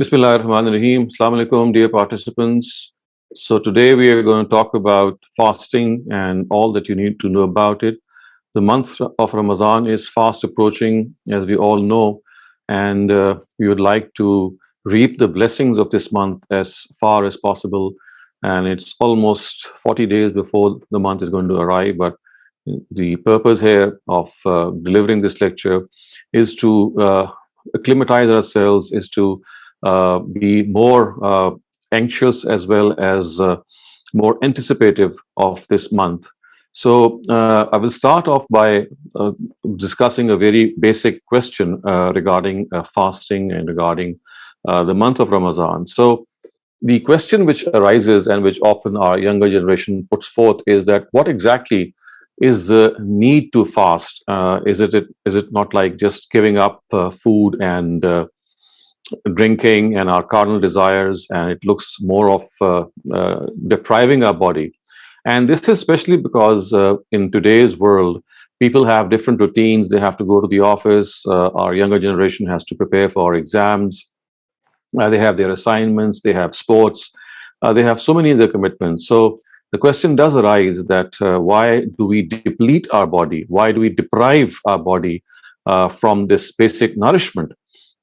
Bismillahirrahmanirrahim. Assalamu alaikum, dear participants. So today we are going to talk about fasting and all that you need to know about it. The month of Ramadan is fast approaching, as we all know, and we would like to reap the blessings of this month as far as possible. And it's almost 40 days before the month is going to arrive. But the purpose here of delivering this lecture is to acclimatize ourselves, is to be more anxious as well as more anticipative of this month. So I will start off by discussing a very basic question regarding fasting and regarding the month of Ramadan. So the question which arises and which often our younger generation puts forth is that what exactly is the need to fast? Is it not like just giving up food and drinking and our carnal desires, and it looks more of depriving our body? And this is especially because in today's world, people have different routines. They have to go to the office. Our younger generation has to prepare for exams. They have their assignments. They have sports. They have so many other commitments. So the question does arise that why do we deplete our body? Why do we deprive our body from this basic nourishment?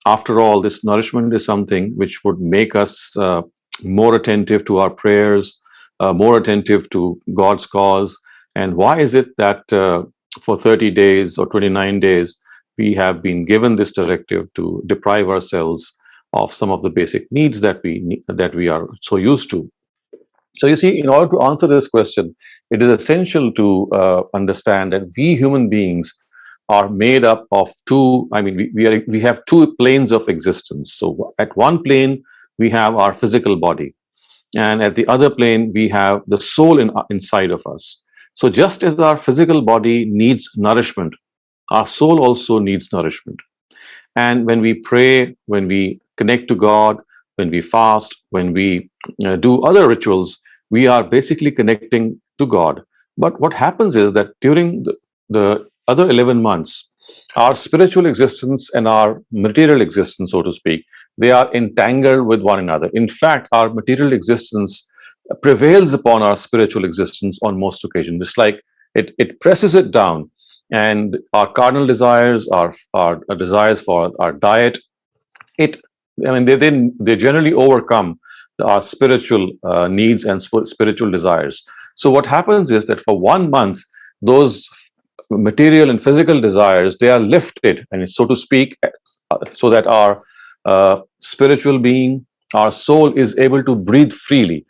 After all, this nourishment is something which would make us more attentive to our prayers, more attentive to God's cause. And why is it that for 30 days or 29 days, we have been given this directive to deprive ourselves of some of the basic needs that we are so used to? So you see, in order to answer this question, it is essential to understand that we human beings are made up of two. I mean, we have two planes of existence. So at one plane, we have our physical body, and at the other plane, we have the soul inside of us. So just as our physical body needs nourishment, our soul also needs nourishment. And when we pray, when we connect to God, when we fast, when we do other rituals, we are basically connecting to God. But what happens is that during the other 11 months, our spiritual existence and our material existence, so to speak, they are entangled with one another. In fact, our material existence prevails upon our spiritual existence on most occasions. It's like it presses it down, and our carnal desires, our desires for our diet, they generally overcome our spiritual needs and spiritual desires. So what happens is that for 1 month, those material and physical desires, they are lifted, and so to speak, so that our spiritual being, our soul, is able to breathe freely.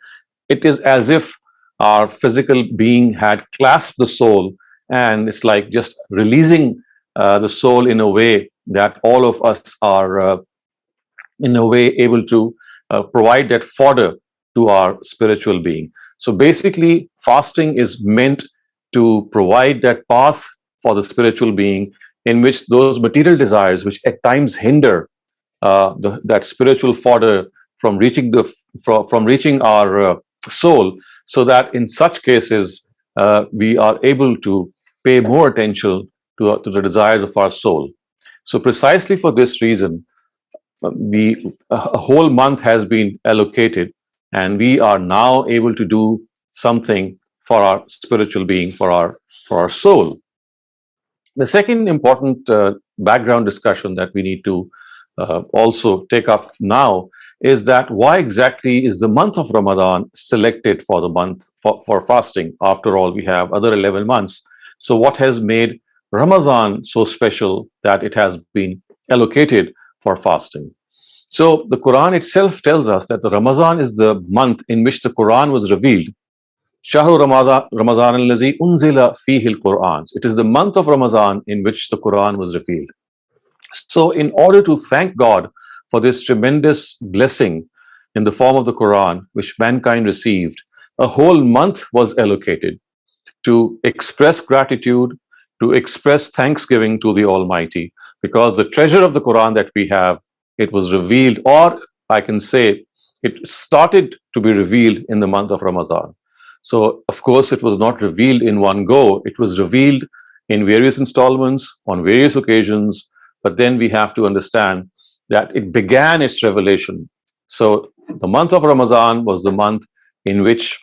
It is as if our physical being had clasped the soul, and it's like just releasing the soul in a way that all of us are in a way able to provide that fodder to our spiritual being. So basically, fasting is meant to provide that path for the spiritual being, in which those material desires, which at times hinder that spiritual fodder from reaching our soul, so that in such cases we are able to pay more attention to the desires of our soul. So precisely for this reason, the a whole month has been allocated, and we are now able to do something for our spiritual being, for our soul. The second important background discussion that we need to also take up now is that why exactly is the month of Ramadan selected for the month for fasting? After all, we have other 11 months. So what has made Ramadan so special that it has been allocated for fasting? So the Quran itself tells us that the Ramadan is the month in which the Quran was revealed. Shahru Ramadan allazi unzila fihi al-Quran. It is the month of Ramadan in which the Quran was revealed. So in order to thank God for this tremendous blessing in the form of the Quran, which mankind received, a whole month was allocated to express gratitude, to express thanksgiving to the Almighty, because the treasure of the Quran that we have, it was revealed, or I can say it started to be revealed in the month of Ramadan. So, of course, it was not revealed in one go. It was revealed in various installments, on various occasions. But then we have to understand that it began its revelation So the month of Ramadan was the month in which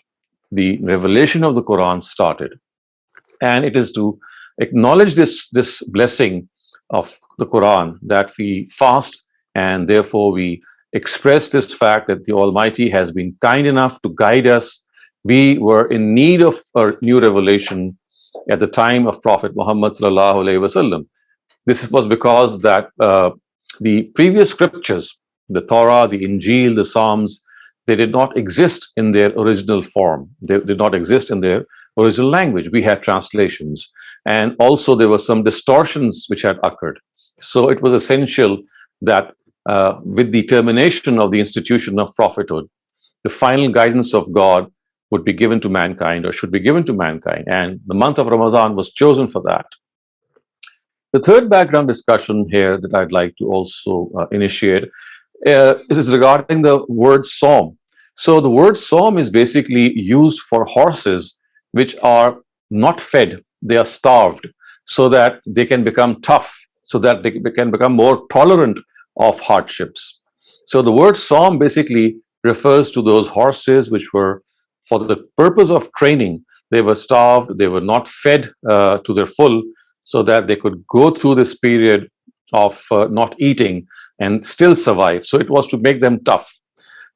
the revelation of the Quran started. And it is to acknowledge this blessing of the Quran that we fast, and therefore we express this fact that the Almighty has been kind enough to guide us. We were in need of a new revelation at the time of Prophet Muhammad sallallahu alaihi wasallam. This was because that the previous scriptures, the Torah, the Injil, the Psalms, they did not exist in their original form. They did not exist in their original language. We had translations. And also there were some distortions which had occurred. So it was essential that with the termination of the institution of prophethood, the final guidance of God would be given to mankind, or should be given to mankind. And the month of Ramadan was chosen for that. The third background discussion here that I'd like to also initiate is regarding the word psalm. So the word psalm is basically used for horses which are not fed, they are starved, so that they can become tough, so that they can become more tolerant of hardships. So the word psalm basically refers to those horses which were, for the purpose of training, they were starved, they were not fed to their full, so that they could go through this period of not eating and still survive. So it was to make them tough.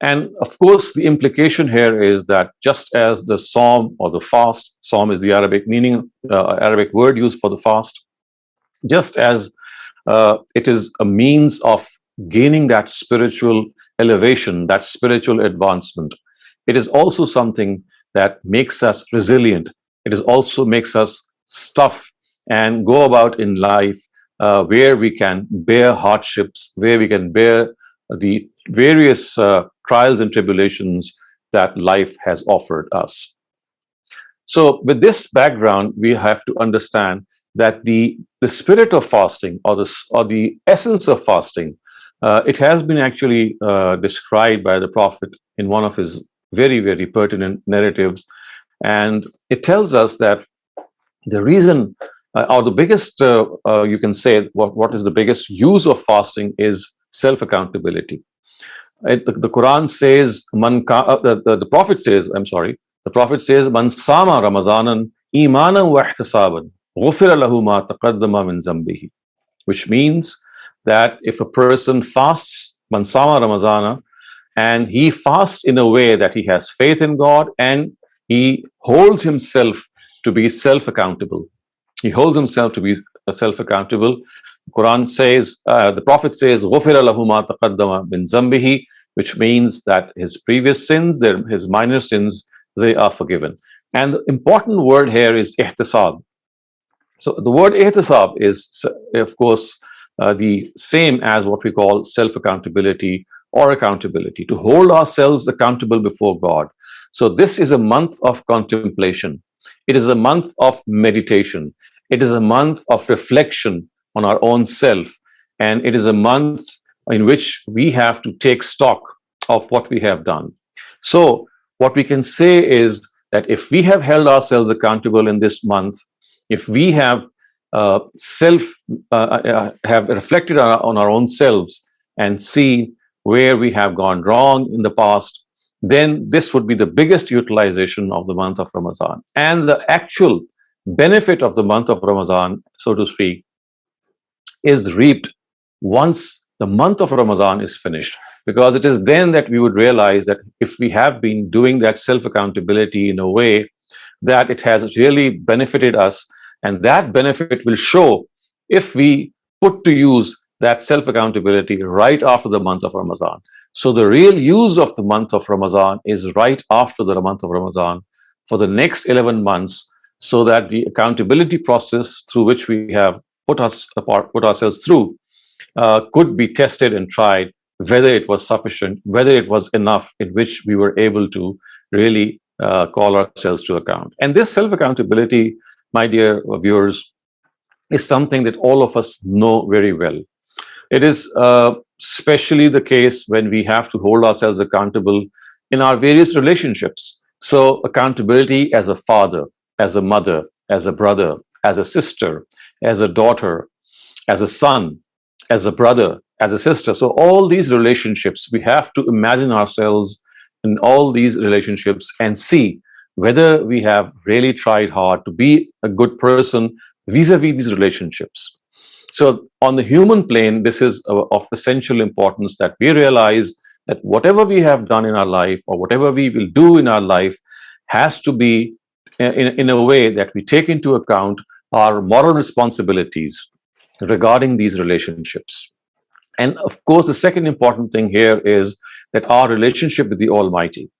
And of course, the implication here is that just as the psalm or the fast, psalm is the Arabic meaning, Arabic word used for the fast, just as it is a means of gaining that spiritual elevation, that spiritual advancement, it is also something that makes us resilient. It is also makes us tough and go about in life where we can bear hardships, where we can bear the various trials and tribulations that life has offered us. So with this background, we have to understand that the spirit of fasting, or the essence of fasting, it has been actually described by the Prophet in one of his very, very pertinent narratives. And it tells us that the reason, or the biggest, you can say, what is the biggest use of fasting is self-accountability. The Quran says, the Prophet says, the Prophet says, Man sama Ramazanan imanan wa ihtisaban, ghufira lahu ma taqaddama min zambihi. Which means that if a person fasts, Man sama Ramadana, and he fasts in a way that he has faith in God and he holds himself to be self-accountable. He holds himself to be self-accountable. Quran says, the Prophet says, غُفِرَ لَهُ مَا تَقَدَّمَ مِنْ ذَنْبِهِ, which means that his previous sins, his minor sins, they are forgiven. And the important word here is ihtisab. So the word ihtisab is, of course, the same as what we call self-accountability or accountability, to hold ourselves accountable before God. So this is a month of contemplation. It is a month of meditation. It is a month of reflection on our own self. And it is a month in which we have to take stock of what we have done. So what we can say is that if we have held ourselves accountable in this month, if we have have reflected on our own selves and see where we have gone wrong in the past, then this would be the biggest utilization of the month of Ramadan. And the actual benefit of the month of Ramadan, so to speak, is reaped once the month of Ramadan is finished. Because it is then that we would realize that if we have been doing that self-accountability in a way that it has really benefited us, and that benefit will show if we put to use that self-accountability right after the month of Ramadan. So the real use of the month of Ramadan is right after the month of Ramadan for the next 11 months, so that the accountability process through which we have put ourselves through could be tested and tried, whether it was sufficient, whether it was enough in which we were able to really call ourselves to account. And this self-accountability, my dear viewers, is something that all of us know very well. It is especially the case when we have to hold ourselves accountable in our various relationships. So accountability as a father, as a mother, as a brother, as a sister, as a daughter, as a son, as a brother, as a sister. So all these relationships, we have to imagine ourselves in all these relationships and see whether we have really tried hard to be a good person vis-a-vis these relationships. So on the human plane, this is of essential importance that we realize that whatever we have done in our life or whatever we will do in our life has to be in a way that we take into account our moral responsibilities regarding these relationships. And of course, the second important thing here is that our relationship with the Almighty.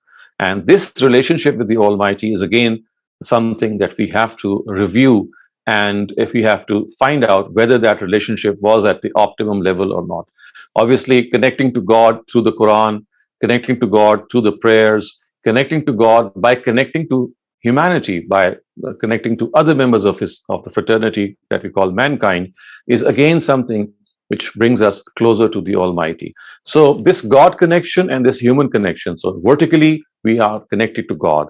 And this relationship with the Almighty is again something that we have to review, and if we have to find out whether that relationship was at the optimum level or not. Obviously, connecting to God through the Quran, connecting to God through the prayers, connecting to God by connecting to humanity, by connecting to other members of the fraternity that we call mankind, is again something which brings us closer to the Almighty. So this God connection and this human connection. So vertically, we are connected to God,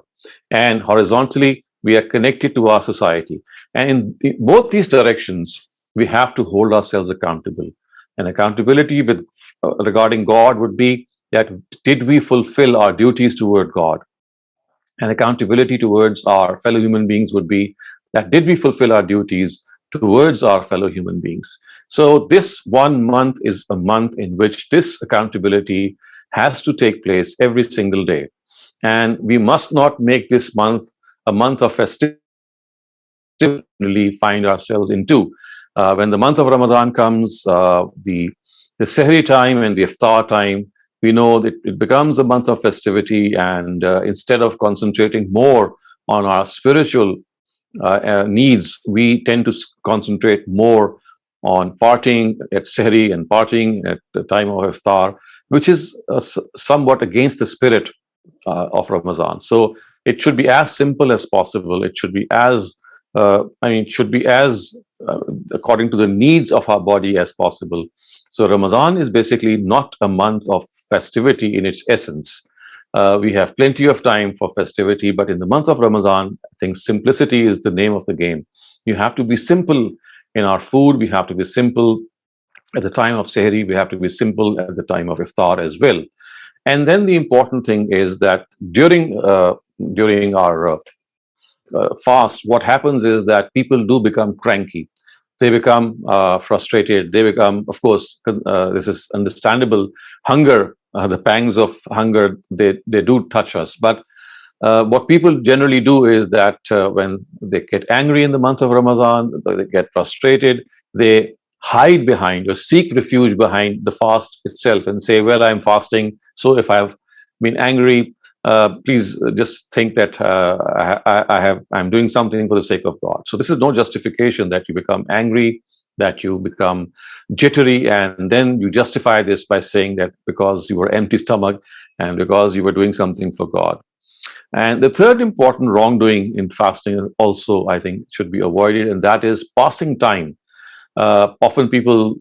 and horizontally, we are connected to our society. And in both these directions, we have to hold ourselves accountable. And accountability with regarding God would be that did we fulfill our duties toward God? And accountability towards our fellow human beings would be that did we fulfill our duties towards our fellow human beings? So this 1 month is a month in which this accountability has to take place every single day. And we must not make this month a month of festivity find ourselves into. When the month of Ramadan comes, the Sehri time and the Iftar time, we know that it becomes a month of festivity, and instead of concentrating more on our spiritual needs, we tend to concentrate more on partying at Sehri and partying at the time of Iftar, which is somewhat against the spirit of Ramadan. So it should be as simple as possible. It should be as, it should be as according to the needs of our body as possible. So Ramadan is basically not a month of festivity in its essence. We have plenty of time for festivity, but in the month of Ramadan, I think simplicity is the name of the game. You have to be simple in our food. We have to be simple at the time of Sehri. We have to be simple at the time of Iftar as well. And then the important thing is that during our fast, what happens is that people do become cranky. They become frustrated. They become, of course, this is understandable. Hunger, the pangs of hunger, they do touch us. But what people generally do is that when they get angry in the month of Ramadan, they get frustrated, they hide behind or seek refuge behind the fast itself and say, well, I'm fasting, so if I've been angry, please just think that I'm doing something for the sake of God. So this is no justification that you become angry, that you become jittery, and then you justify this by saying that because you were empty stomach and because you were doing something for God. And the third important wrongdoing in fasting also, I think, should be avoided, and that is passing time. Often people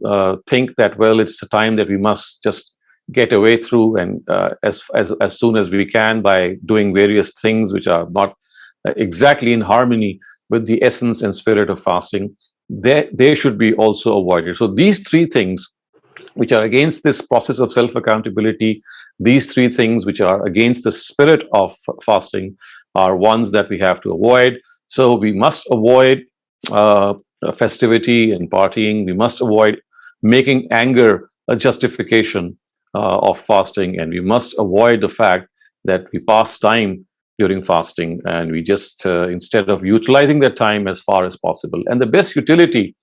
think that, well, it's a time that we must just get away through, and as soon as we can, by doing various things which are not exactly in harmony with the essence and spirit of fasting, they should be also avoided. So these three things which are against this process of self-accountability, these three things which are against the spirit of fasting, are ones that we have to avoid. So we must avoid festivity and partying. We must avoid making anger a justification of fasting, and we must avoid the fact that we pass time during fasting and we just instead of utilizing that time as far as possible. And the best utility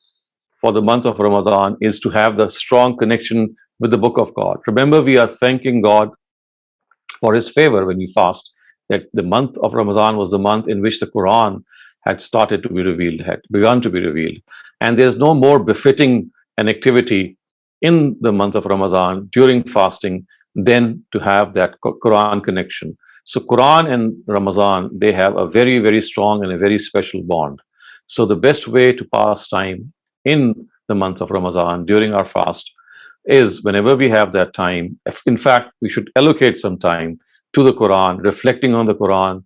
for the month of Ramadan is to have the strong connection with the book of God. Remember, we are thanking God for his favor when we fast, that the month of Ramadan was the month in which the Quran had started to be revealed, had begun to be revealed. And there's no more befitting an activity in the month of Ramadan during fasting than to have that Quran connection. So Quran and Ramadan, they have a very, very strong and a very special bond. So the best way to pass time in the month of Ramadan during our fast is whenever we have that time. In fact, we should allocate some time to the Quran, reflecting on the Quran,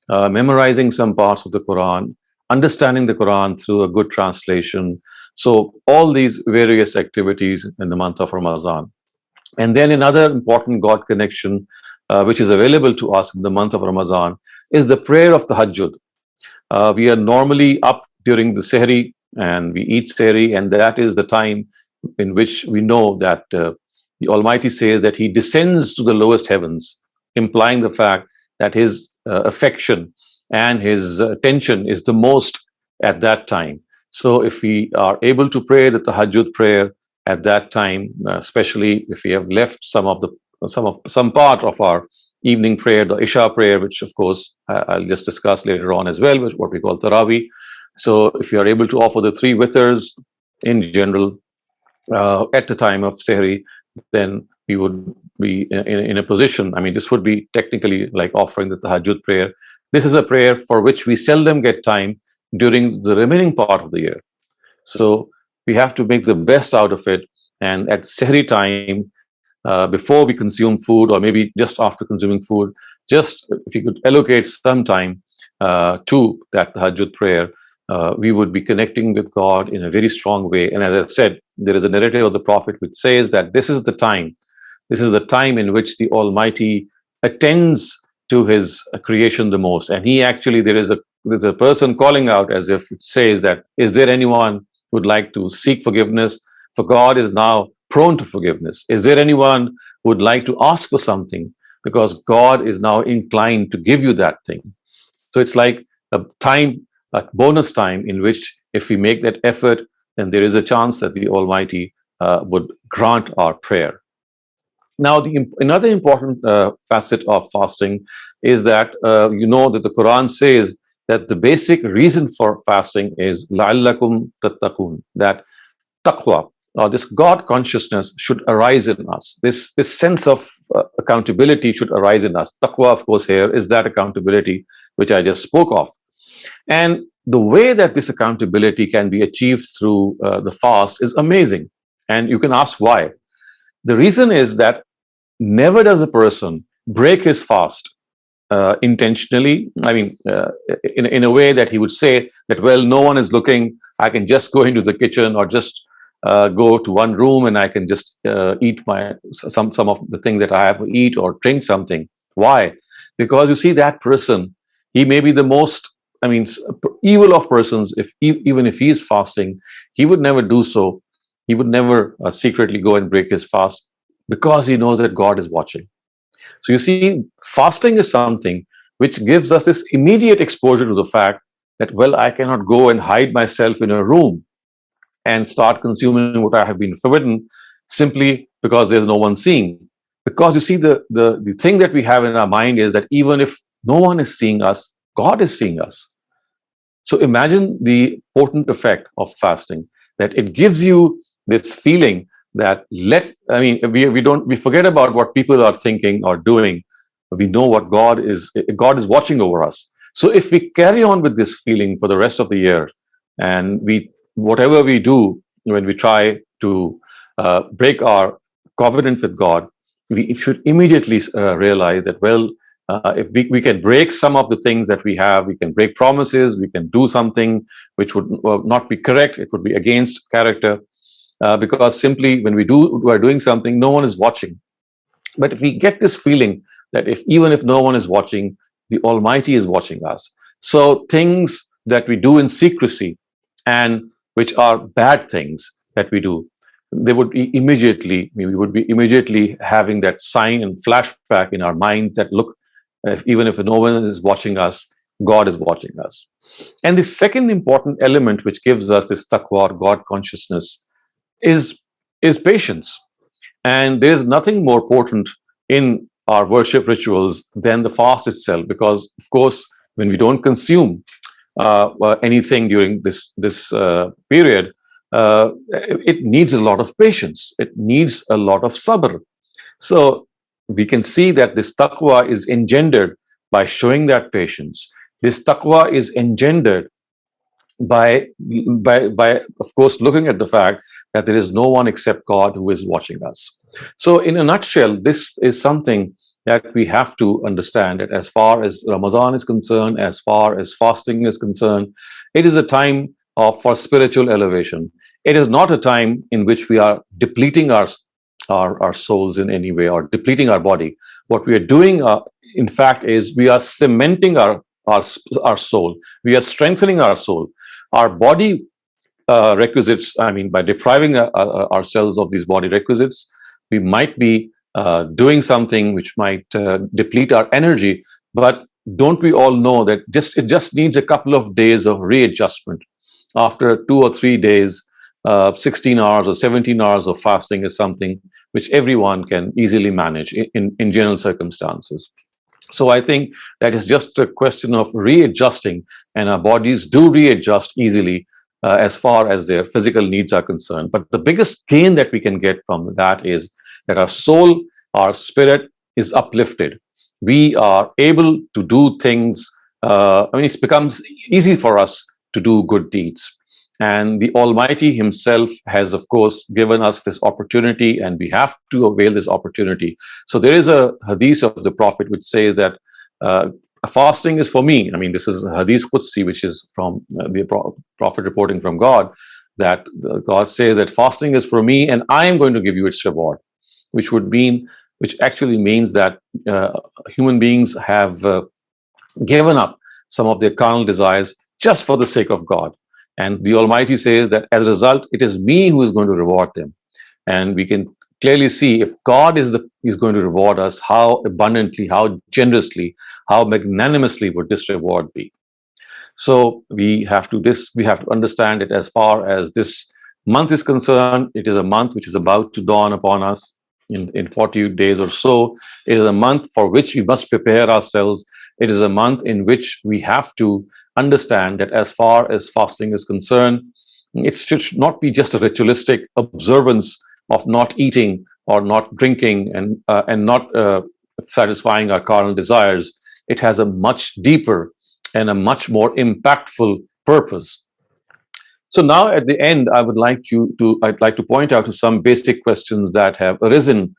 memorizing some parts of the Quran, understanding the Quran through a good translation. So all these various activities in the month of Ramadan. And then another important God connection, which is available to us in the month of Ramadan, is the prayer of the Tahajjud. We are normally up during the Sehri and we eat Sehri, and that is the time in which we know that the Almighty says that He descends to the lowest heavens, implying the fact that His affection and His attention is the most at that time. So if we are able to pray the Tahajjud prayer at that time, especially if we have left some part of our evening prayer, the Isha prayer, which of course I'll just discuss later on as well, which what we call Taraweeh. So if you are able to offer the three witrs in general at the time of Sehri, then we would be in a position. I mean, this would be technically like offering the Tahajjud prayer. This is a prayer for which we seldom get time during the remaining part of the year. So we have to make the best out of it. And at Sehri time, before we consume food, or maybe just after consuming food, just if you could allocate some time to that Tahajjud prayer, we would be connecting with God in a very strong way. And as I said, there is a narrative of the Prophet which says that this is the time in which the Almighty attends to His creation the most. And He actually, there's a person calling out, as if it says that, is there anyone who would like to seek forgiveness? For God is now prone to forgiveness. Is there anyone who would like to ask for something? Because God is now inclined to give you that thing. So it's like a time, a bonus time in which if we make that effort, then there is a chance that the Almighty would grant our prayer. Now, another important facet of fasting is that you know that the Quran says that the basic reason for fasting is لَعَلَّكُمْ تَتَّقُونَ, that taqwa, or this God consciousness, should arise in us. This sense of accountability should arise in us. Taqwa, of course, here is that accountability which I just spoke of. And the way that this accountability can be achieved through the fast is amazing. And you can ask why. The reason is that never does a person break his fast intentionally. I mean, in a way that he would say that, well, no one is looking, I can just go into the kitchen or just go to one room and I can just eat some of the things that I have to eat or drink something. Why? Because you see, that person, he may be the most, I mean, evil of persons. Even if he is fasting, he would never do so. He would never secretly go and break his fast, because he knows that God is watching. So you see, fasting is something which gives us this immediate exposure to the fact that, well, I cannot go and hide myself in a room and start consuming what I have been forbidden simply because there's no one seeing. Because you see, the thing that we have in our mind is that even if no one is seeing us, God is seeing us. So imagine the potent effect of fasting, that it gives you this feeling that we forget about what people are thinking or doing. We know what God is watching over us. So if we carry on with this feeling for the rest of the year, and whatever we do when we try to break our covenant with God, we should immediately realize that, well, if we can break some of the things that we have, we can break promises, we can do something which would not be correct, it would be against character. Because simply when we are doing something, no one is watching. But if we get this feeling that even if no one is watching, the Almighty is watching us. So things that we do in secrecy, and which are bad things that we do, we would be immediately having that sign and flashback in our minds that, look, even if no one is watching us, God is watching us. And the second important element which gives us this taqwa, God consciousness, is patience. And there's nothing more potent in our worship rituals than the fast itself, because of course when we don't consume anything during this period, it needs a lot of patience, it needs a lot of sabr. So we can see that this taqwa is engendered by showing that patience. This taqwa is engendered by of course looking at the fact that there is no one except God who is watching us. So in a nutshell, this is something that we have to understand, that as far as Ramadan is concerned, as far as fasting is concerned, it is a time for spiritual elevation. It is not a time in which we are depleting our souls in any way or depleting our body. What we are doing, in fact, is we are cementing our soul. We are strengthening our soul. Our body requisites, I mean, by depriving ourselves of these body requisites, we might be doing something which might deplete our energy. But don't we all know that it just needs a couple of days of readjustment? After 2 or 3 days, 16 hours or 17 hours of fasting is something which everyone can easily manage in general circumstances. So I think that is just a question of readjusting, and our bodies do readjust easily as far as their physical needs are concerned. But the biggest gain that we can get from that is that our soul, our spirit is uplifted. We are able to do things. It becomes easy for us to do good deeds. And the Almighty Himself has, of course, given us this opportunity, and we have to avail this opportunity. So there is a hadith of the Prophet which says that fasting is for me. I mean, this is a hadith Qudsi, which is from the Prophet reporting from God, that God says that fasting is for me, and I am going to give you its reward, which actually means that human beings have given up some of their carnal desires just for the sake of God. And the Almighty says that as a result, it is me who is going to reward them. And we can clearly see if God is going to reward us, how abundantly, how generously, how magnanimously would this reward be. So we have to understand it as far as this month is concerned. It is a month which is about to dawn upon us in 40 days or so. It is a month for which we must prepare ourselves. It is a month in which we have to understand that as far as fasting is concerned, it should not be just a ritualistic observance of not eating or not drinking and not satisfying our carnal desires. It has a much deeper and a much more impactful purpose. So now at the end, I'd like to point out to some basic questions that have arisen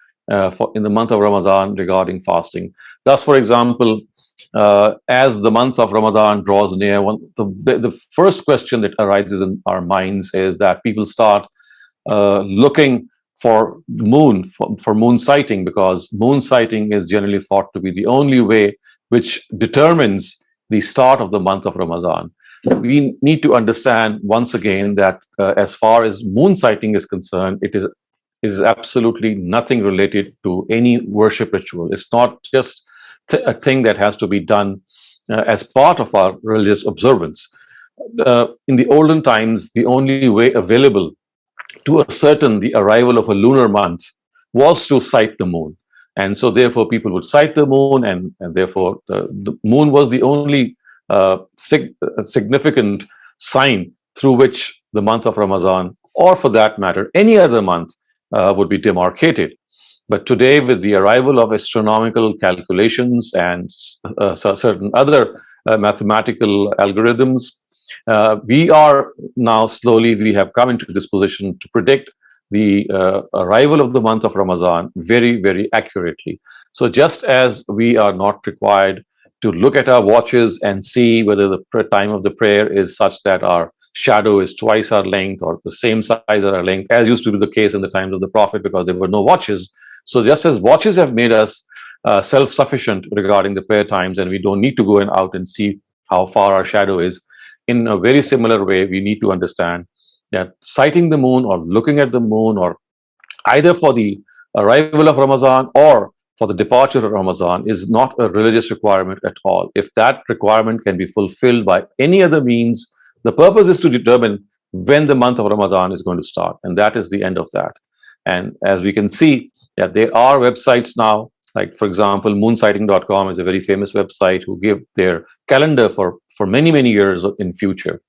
in the month of Ramadan regarding fasting. Thus, for example, as the month of Ramadan draws near, the first question that arises in our minds is that people start looking for moon sighting, because moon sighting is generally thought to be the only way which determines the start of the month of Ramadan. We need to understand once again that as far as moon sighting is concerned, it is absolutely nothing related to any worship ritual. It's not just a thing that has to be done as part of our religious observance. In the olden times, the only way available to ascertain the arrival of a lunar month was to sight the moon. And so therefore people would sight the moon, and therefore the moon was the only significant sign through which the month of Ramadan, or for that matter, any other month, would be demarcated. But today, with the arrival of astronomical calculations and certain other mathematical algorithms, we have come into this position to predict the arrival of the month of Ramadan very, very accurately. So just as we are not required to look at our watches and see whether the time of the prayer is such that our shadow is twice our length or the same size as our length, as used to be the case in the times of the Prophet, because there were no watches. So just as watches have made us self-sufficient regarding the prayer times, and we don't need to go out and see how far our shadow is, in a very similar way, we need to understand that sighting the moon or looking at the moon, or either for the arrival of Ramadan or for the departure of Ramadan, is not a religious requirement at all. If that requirement can be fulfilled by any other means, the purpose is to determine when the month of Ramadan is going to start, and that is the end of that. And as we can see, that there are websites now, like for example, moonsighting.com is a very famous website who give their calendar for many, many years in future.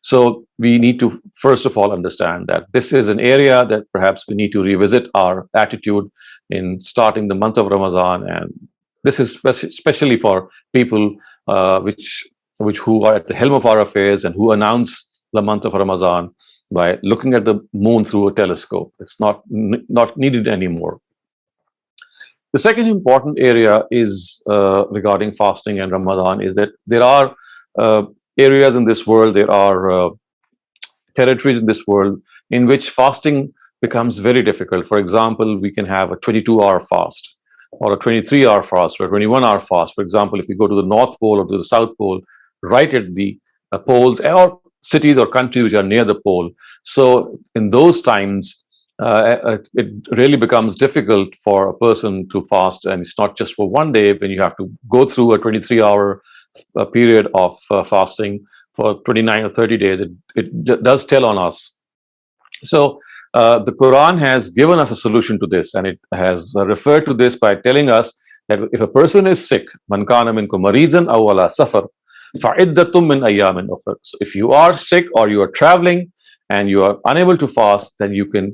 So we need to first of all understand that this is an area that perhaps we need to revisit our attitude in starting the month of Ramadan. And this is especially for people who are at the helm of our affairs and who announce the month of Ramadan by looking at the moon through a telescope. It's not needed anymore. The second important area is regarding fasting and Ramadan is that there are areas in this world, there are territories in this world in which fasting becomes very difficult. For example, we can have a 22-hour fast or a 23-hour fast or a 21-hour fast. For example, if you go to the North Pole or to the South Pole, right at the poles or cities or countries which are near the pole. So in those times, it really becomes difficult for a person to fast, and it's not just for one day. When you have to go through a 23-hour period of fasting for 29 or 30 days, it does tell on us. So the Quran has given us a solution to this, and it has referred to this by telling us that if a person is sick, man kana minkum maridan aw ala safar, fa'iddatum min ayyamin ukhra. So if you are sick or you are traveling and you are unable to fast, then you can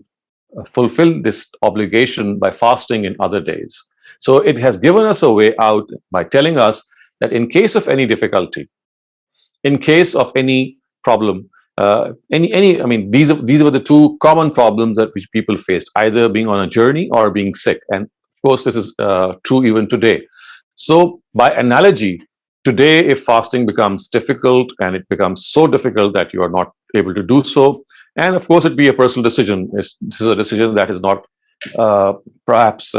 fulfill this obligation by fasting in other days. So it has given us a way out by telling us that in case of any difficulty, in case of any problem, I mean, these were the two common problems that which people faced, either being on a journey or being sick. And of course, this is true even today. So by analogy, today, if fasting becomes difficult and it becomes so difficult that you are not able to do so, and of course, it'd be a personal decision. This is a decision that is not perhaps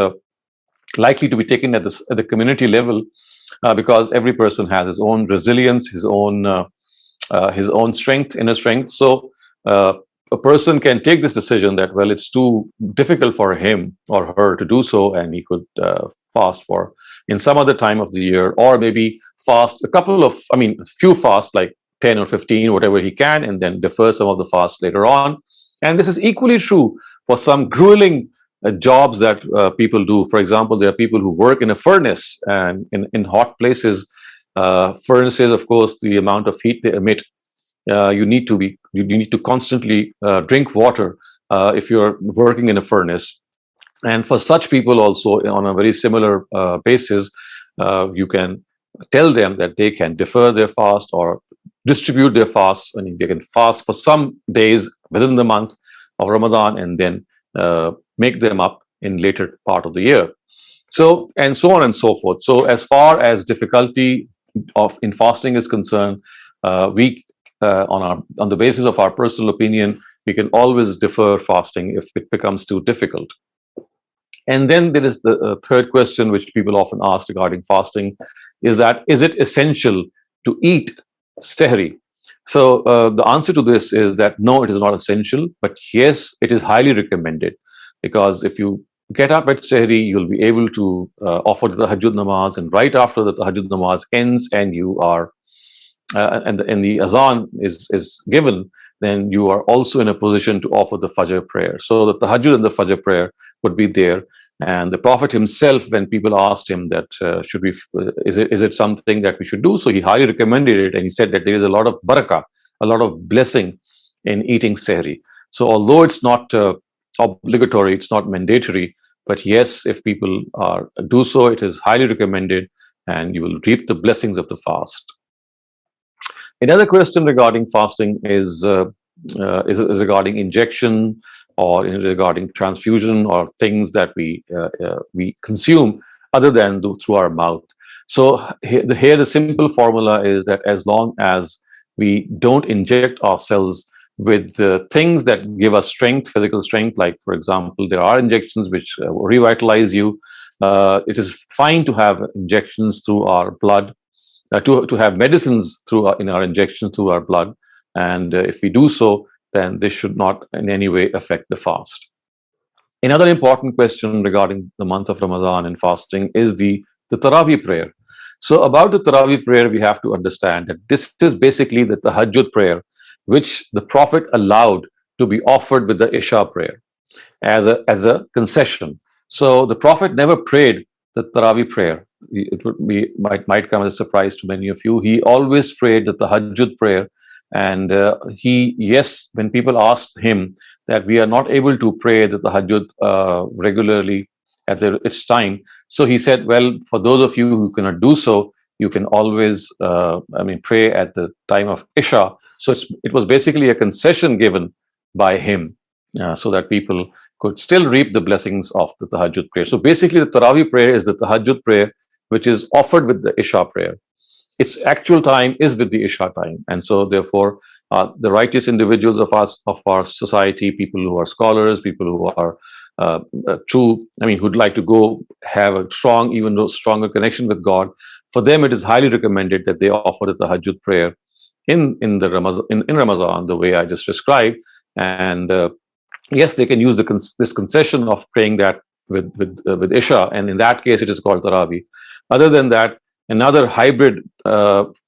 likely to be taken at the community level, because every person has his own resilience, his own strength, inner strength. So a person can take this decision that, well, it's too difficult for him or her to do so, and he could fast for in some other time of the year, or maybe fast a few fasts, like 10 or 15, whatever he can, and then defer some of the fasts later on. And this is equally true for some grueling jobs that people do. For example, there are people who work in a furnace and in hot places. Furnaces, of course, the amount of heat they emit, you need to constantly drink water if you're working in a furnace. And for such people also, on a very similar basis, you can tell them that they can defer their fast or distribute their fasts. I mean, they can fast for some days within the month of Ramadan and then make them up in later part of the year. So, and so on and so forth. So as far as difficulty in fasting is concerned, we on the basis of our personal opinion, we can always defer fasting if it becomes too difficult. And then there is the third question which people often ask regarding fasting, is it essential to eat sehri? So the answer to this is that no, it is not essential, but yes, it is highly recommended, because if you get up at sehri, you'll be able to offer the tahajjud namaz, and right after the tahajjud namaz ends and you are and the azan is given, then you are also in a position to offer the fajr prayer. So the tahajjud and the fajr prayer would be there. And the Prophet himself, when people asked him that is it something that we should do, so he highly recommended it, and he said that there is a lot of barakah, a lot of blessing in eating sehri. So although it's not obligatory, it's not mandatory, but yes, if people do so, it is highly recommended, and you will reap the blessings of the fast. Another question regarding fasting is regarding injection, or regarding transfusion, or things that we consume other than through our mouth. So here the simple formula is that as long as we don't inject ourselves with things that give us strength, physical strength, like for example, there are injections which revitalize you. It is fine to have injections through our blood, to have medicines in our injections through our blood, and if we do so, then this should not in any way affect the fast. Another important question regarding the month of Ramadan and fasting is the Taraweeh prayer. So about the Taraweeh prayer, we have to understand that this is basically the tahajjud prayer, which the Prophet allowed to be offered with the Isha prayer as a concession. So the Prophet never prayed the Taraweeh prayer. It might come as a surprise to many of you. He always prayed the tahajjud prayer. And when people asked him that we are not able to pray the tahajjud regularly at its time, so he said, well, for those of you who cannot do so, you can always pray at the time of Isha. So it was basically a concession given by him, so that people could still reap the blessings of the tahajjud prayer. So basically the Taraweeh prayer is the tahajjud prayer which is offered with the Isha prayer. Its actual time is with the Isha time, and so therefore the righteous individuals of our society, people who are scholars, people who are true, I mean, who'd like to go have a strong, even though stronger connection with God. For them, it is highly recommended that they offer the tahajjud prayer in the Ramazan, in Ramadan, the way I just described. And yes, they can use this concession of praying that with Isha, and in that case, it is called Tarawih. Other than that, another hybrid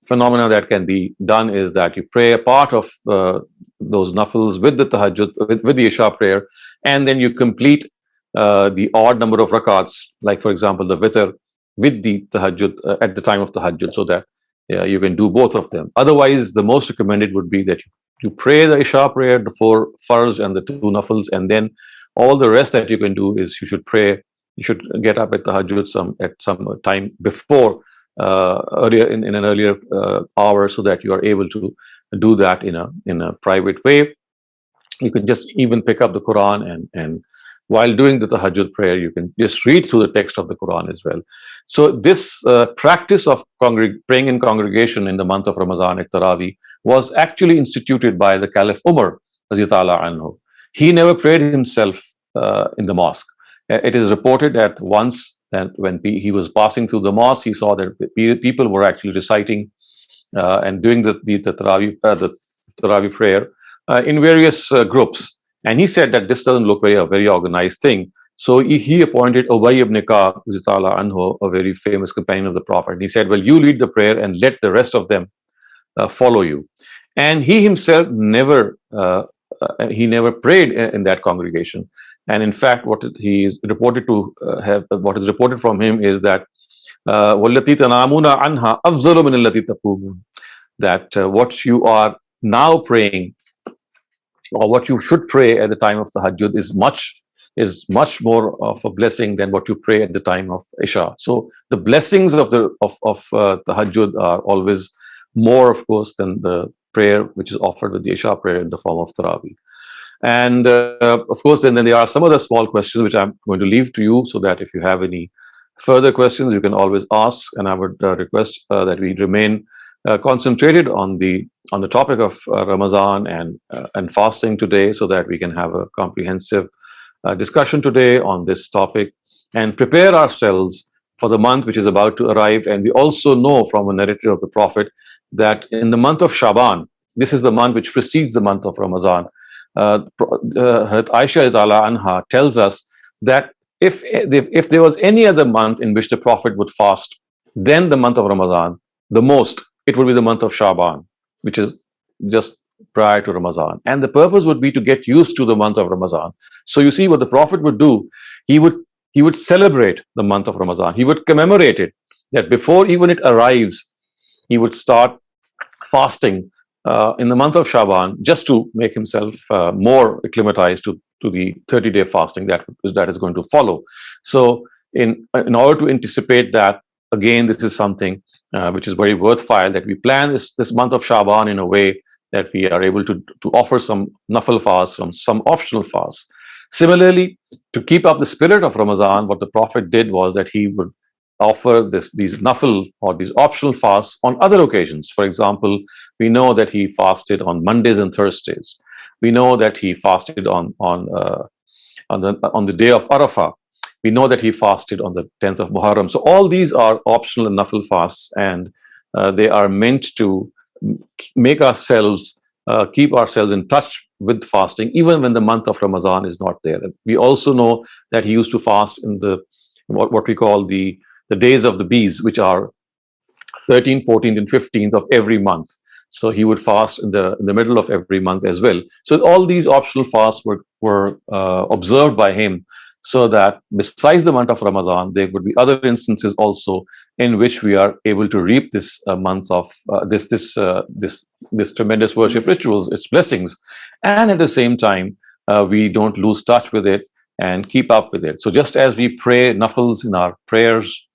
phenomena that can be done is that you pray a part of those nafils with the tahajjud, with the Isha prayer, and then you complete the odd number of rakats, like for example the witr, with the tahajjud at the time of tahajjud, so that you can do both of them. Otherwise, the most recommended would be that you pray the Isha prayer, the 4 farz and the 2 nafils, and then all the rest that you can do is you should pray. You should get up at tahajjud at some time before, earlier in an earlier hour, so that you are able to do that in a private way. You can just even pick up the Quran, and while doing the tahajjud prayer, you can just read through the text of the Quran as well. So this practice of praying in congregation in the month of Ramadan at Tarawih was actually instituted by the Caliph Umar radiyallahu anhu. He never prayed himself in the mosque. It is reported that once that when he was passing through the mosque, he saw that people were actually reciting and doing the Tarawih prayer in various groups. And he said that this doesn't look a very organized thing. So he appointed Ubay ibn Ka'b, anhu, a very famous companion of the Prophet. And he said, well, you lead the prayer and let the rest of them follow you. And he himself never prayed in that congregation. And in fact, what is reported from him is that وَالَّتِي تَنَامُونَ عَنْهَا أَفْضَلُ مِنَ الَّتِي تَقُومُونَ, that what you are now praying, or what you should pray at the time of tahajjud, is much more of a blessing than what you pray at the time of Isha. So the blessings of tahajjud are always more, of course, than the prayer which is offered with the Isha prayer in the form of Tarawih. And of course, then there are some other small questions which I'm going to leave to you, so that if you have any further questions, you can always ask. And I would request that we remain concentrated on the topic of Ramadan and fasting today, so that we can have a comprehensive discussion today on this topic and prepare ourselves for the month which is about to arrive. And we also know from a narrative of the Prophet that in the month of Shaban, this is the month which precedes the month of Ramadan, Aisha anha tells us that if there was any other month in which the Prophet would fast, then the month of Ramadan, the most, it would be the month of Shaban, which is just prior to Ramadan. And the purpose would be to get used to the month of Ramadan. So you see what the Prophet would do, he would celebrate the month of Ramadan. He would commemorate it, that before even it arrives, he would start fasting in the month of Shaban, just to make himself more acclimatized to the 30-day fasting that is going to follow. So in order to anticipate that, again, this is something which is very worthwhile, that we plan this month of Shaban in a way that we are able to offer some nafil fast, some optional fast. Similarly, to keep up the spirit of Ramadan, what the Prophet did was that he would offer these nafil or these optional fasts on other occasions. For example, we know that he fasted on Mondays and Thursdays. We know that he fasted on the day of Arafah. We know that he fasted on the 10th of Muharram. So all these are optional and nafil fasts, and they are meant to make ourselves keep ourselves in touch with fasting, even when the month of Ramadan is not there. And we also know that he used to fast in what we call the days of the bees, which are 13th, 14th, and 15th of every month. So he would fast in the middle of every month as well. So all these optional fasts were observed by him, so that besides the month of Ramadan, there would be other instances also in which we are able to reap this month of this tremendous worship rituals, its blessings, and at the same time we don't lose touch with it and keep up with it. So just as we pray nafils in our prayers,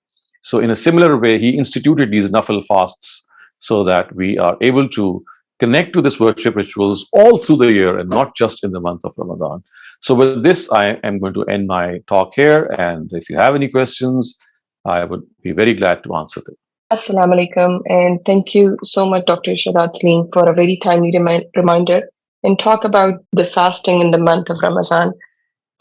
so in a similar way, he instituted these nafil fasts so that we are able to connect to this worship rituals all through the year and not just in the month of Ramadan. So with this, I am going to end my talk here. And if you have any questions, I would be very glad to answer them. Assalamu alaikum, and thank you so much, Dr. Shehzad Saleem, for a very timely reminder and talk about the fasting in the month of Ramadan.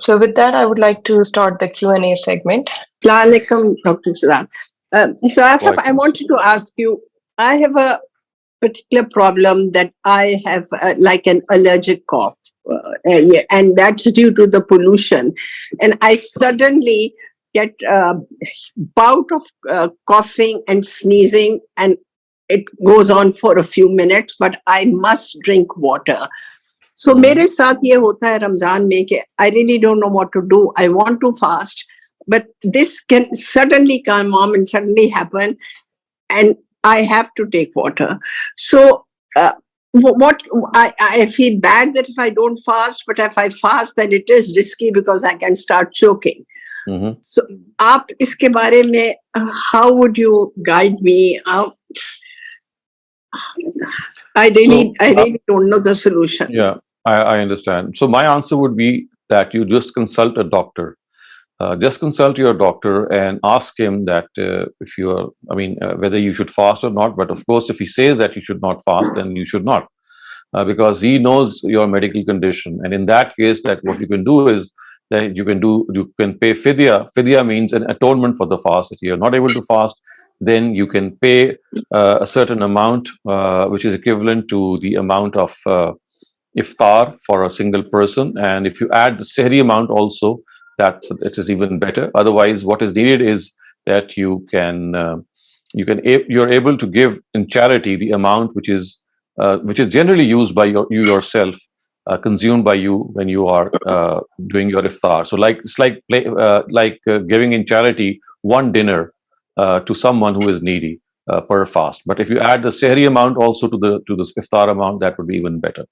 So, with that, I would like to start the Q&A segment. Assalamu alaikum, Dr. Shehzad. So, Asaf, I Walaikum wanted to ask you, I have a particular problem that I have like an allergic cough, and that's due to the pollution. And I suddenly get a bout of coughing and sneezing, and it goes on for a few minutes, but I must drink water. So मेरे साथ ये होता है रमजान में कि I really don't know what to do. I want to fast, but this can suddenly come on and suddenly happen, and I have to take water. So what I feel bad that if I don't fast, but if I fast, then it is risky because I can start choking. So आप इसके बारे में how would you guide me? I really don't know the solution. Yeah, I understand. So my answer would be that you just consult a doctor. Just consult your doctor and ask him that if you are, whether you should fast or not. But of course, if he says that you should not fast, then you should not, because he knows your medical condition. And in that case, that what you can do is that you can pay fidya. Fidya means an atonement for the fast. If you are not able to fast, then you can pay a certain amount, which is equivalent to the amount of iftar for a single person. And if you add the sehri amount also, that it is even better. Otherwise, what is needed is that you're able to give in charity the amount which is generally used by you yourself, consumed by you when you are doing your iftar. So it's like giving in charity one dinner to someone who is needy per fast. But if you add the sehri amount also to the iftar amount, that would be even better.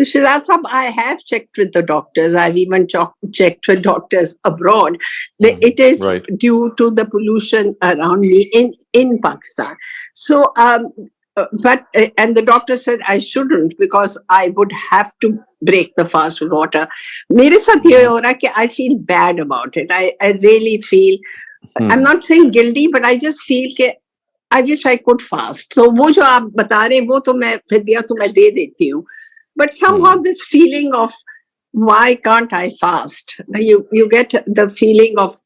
Shehzad Sahab, I have checked with the doctors. I've even checked with doctors abroad. It is right. due to the pollution around me in Pakistan. So, and the doctor said I shouldn't because I would have to break the fast with water. मेरे साथ ये हो रहा है कि I feel bad about it. I really feel, I'm not saying guilty, but I just feel कि I wish I could fast. So वो जो आप बता रहे हैं वो तो मैं फिदिया तो मैं दे देती हूँ. But somehow this feeling of why can't I fast? You get the feeling of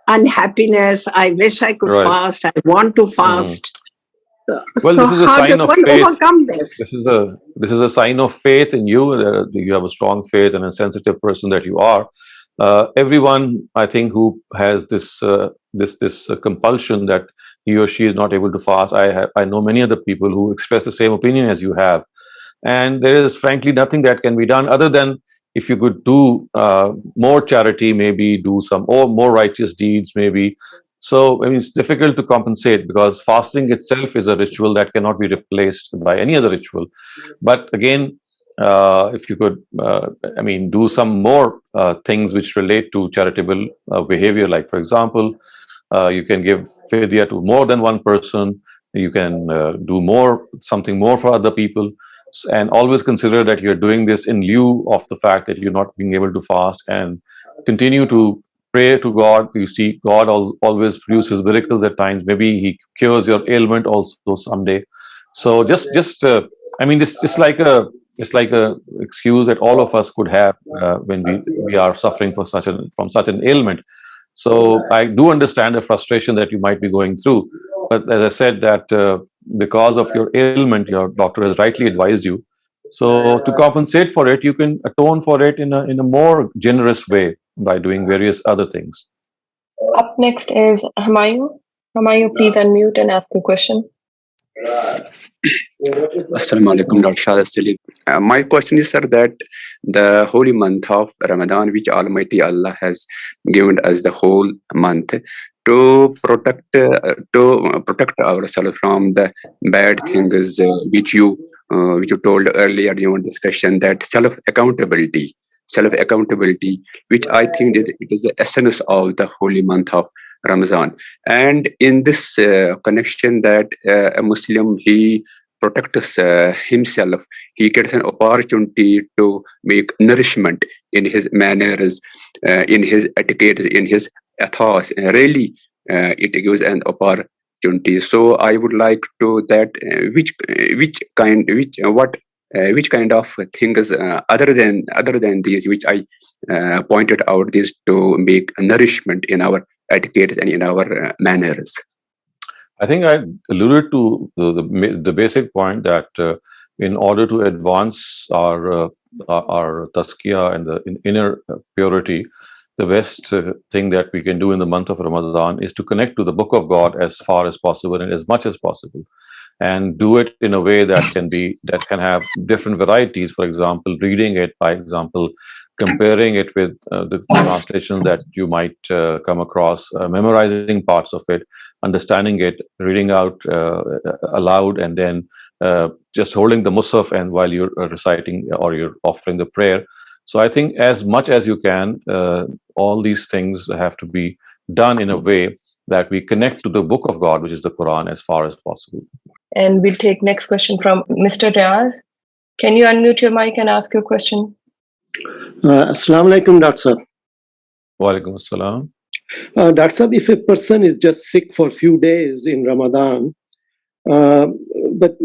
unhappiness. I wish I could fast. I want to fast. Well, so this is a how sign does of one faith. overcome this? This is a sign of faith in you. You have a strong faith and a sensitive person that you are. Everyone, I think, who has this compulsion that he or she is not able to fast. I know many other people who express the same opinion as you have. And there is frankly nothing that can be done other than if you could do more charity, maybe do some more righteous deeds, maybe. So, it's difficult to compensate because fasting itself is a ritual that cannot be replaced by any other ritual. But again, if you could, do some more things which relate to charitable behavior, like, for example, you can give fidya to more than one person. You can do something more for other people. And always consider that you're doing this in lieu of the fact that you're not being able to fast, and continue to pray to God. You see, God always produces miracles at times. Maybe He cures your ailment also someday. So it's like a excuse that all of us could have when we are suffering from such an ailment. So I do understand the frustration that you might be going through. But as I said, that because of your ailment, your doctor has rightly advised you. So to compensate for it, you can atone for it in a more generous way by doing various other things. Up next is Humayun. Humayun, please unmute and ask your question. Assalamu alaikum, Dr. Shehzad Saleem. My question is, sir, that the holy month of Ramadan, which Almighty Allah has given us the whole month to protect ourselves from the bad things, which you told earlier in your discussion, that self-accountability, which I think that it is the essence of the holy month of Ramadan. And in this connection, that a Muslim, he protects himself, he gets an opportunity to make nourishment in his manners, in his etiquette, in his ethos. Really, it gives an opportunities. So I would like to that which kind of things other than these which I pointed out this to make nourishment in our etiquette and in our manners. I think I alluded to the basic point that in order to advance our tazkiyah and the inner purity, the best thing that we can do in the month of Ramadan is to connect to the Book of God as far as possible and as much as possible, and do it in a way that can have different varieties. For example, reading it, by example, comparing it with the translations that you might come across, memorizing parts of it, understanding it, reading out aloud, and then just holding the mushaf and while you're reciting or you're offering the prayer. So I think as much as you can, all these things have to be done in a way that we connect to the Book of God, which is the Quran, as far as possible. And we'll take next question from Mr. Riaz. Can you unmute your mic and ask your question? Assalamu alaikum, Dr. Sir. Wa alaikum assalam. Dr. Sir, if a person is just sick for a few days in Ramadan, but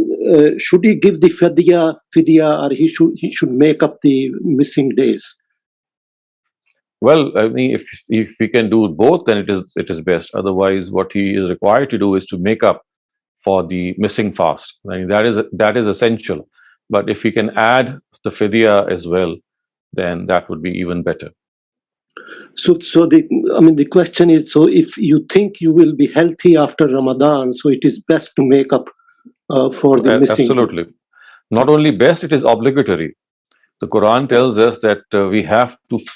should he give the fidya, or he should make up the missing days? Well, I mean, if we can do both, then it is best. Otherwise, what he is required to do is to make up for the missing fast. I mean, that is essential. But if we can add the fidya as well, then that would be even better. So the question is, so if you think you will be healthy after Ramadan, so it is best to make up for the missing. Absolutely. Not only best, it is obligatory. The Quran tells us that we have to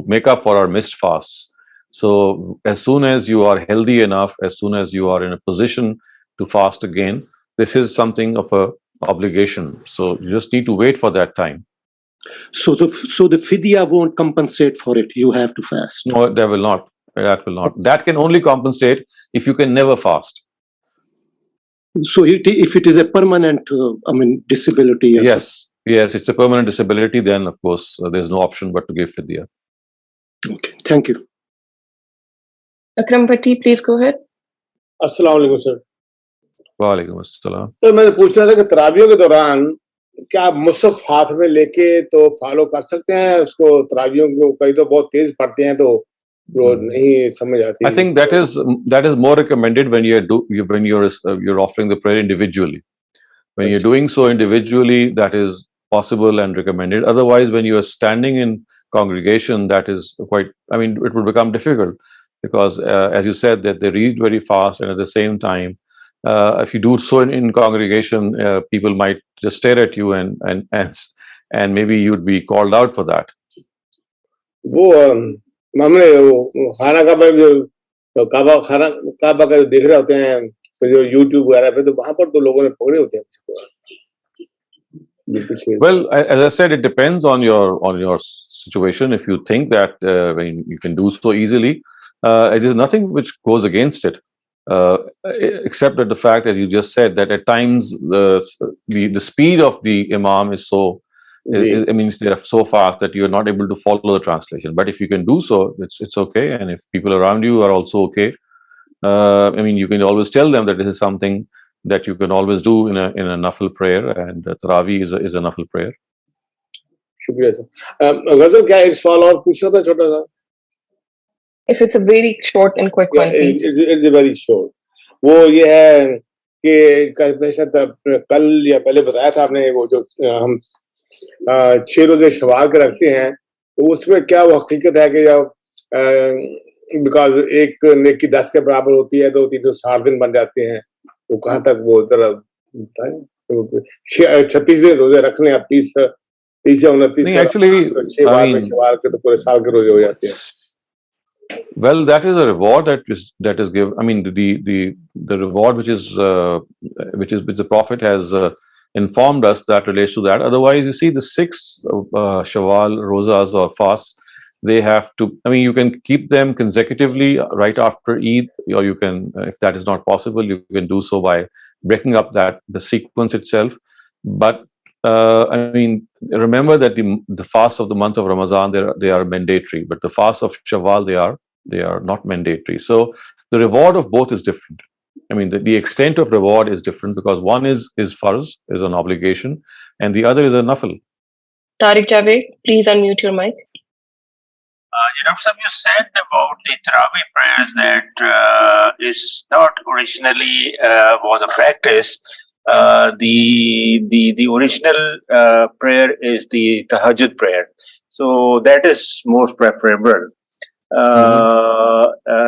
make up for our missed fasts. So as soon as you are healthy enough, as soon as you are in a position to fast again, this is something of a obligation. So you just need to wait for that time. So the fidya won't compensate for it. You have to fast. No, that will not. That will not. That can only compensate if you can never fast. So if it is a permanent, disability. Yes, it's a permanent disability. Then of course there's no option but to give fidya. Okay, thank you. Akram Bhatti, please go ahead. अस्सलाम वालेकुम sir. वालेकुम अस्सलाम। तो मैं पूछ रहा था कि तरावियों के दौरान क्या आप मुसहफ हाथ में लेके तो फॉलो कर सकते हैं उसको? तरावियों को कई तो बहुत तेज पढ़ते हैं तो वो नहीं समझ आती। I think that is more recommended when you're offering the prayer individually. When you're doing so individually, that is possible and recommended. Otherwise, when you are standing in congregation, that is it would become difficult because, as you said, that they read very fast, and at the same time, if you do so in congregation, people might just stare at you and maybe you'd be called out for that. वो मामले खाना काबा का देख रहे होते हैं जो YouTube वगैरह पे, तो वहां पर तो लोगों ने पकड़े होते हैं। Well, as I said, it depends on your situation. If you think that you can do so easily, it is nothing which goes against it, except that the fact, as you just said, that at times the speed of the imam is so. It means they are so fast that you are not able to follow the translation. But if you can do so, it's okay. And if people around you are also okay, you can always tell them that this is something that you can always do in a nafil prayer, and Taraweeh is a nafil prayer. शुक्रिया sir. गजल क्या एक सवाल और पूछ रहा था छोटा सा? If it's a very short and quick one, please. It's a very short. वो ये है कि कल या पहले बताया था आपने, वो जो हम 6 रोजे शवाल के रखते हैं, तो उसमें क्या वो हकीकत है कि जब बिकॉज एक नेकी 10 के बराबर होती है तो 360 दिन बन जाते हैं, तो कहाँ तक वो 36 दिन रोजे रखने, अब 30 या 29 actually, 6 बार में शवाल के तो पूरे साल के रोजे हो जाते हैं। Well, that is a reward that is given. The reward which the Prophet has informed us that relates to that. Otherwise, you see the 6 Shawwal rosas or fasts, they have to. You can keep them consecutively right after Eid, or you can, if that is not possible, you can do so by breaking up the sequence itself. But remember that the fasts of the month of Ramadan, they are mandatory, but the fasts of Shawwal, they are not mandatory. So the reward of both is different. I mean, the extent of reward is different because one is farz, is an obligation, and the other is a nafil. Tariq Javed, please unmute your mic. Dr. Saab, you said about the Tarawih prayers that is not originally was a practice. The original prayer is the Tahajjud prayer, so that is most preferable.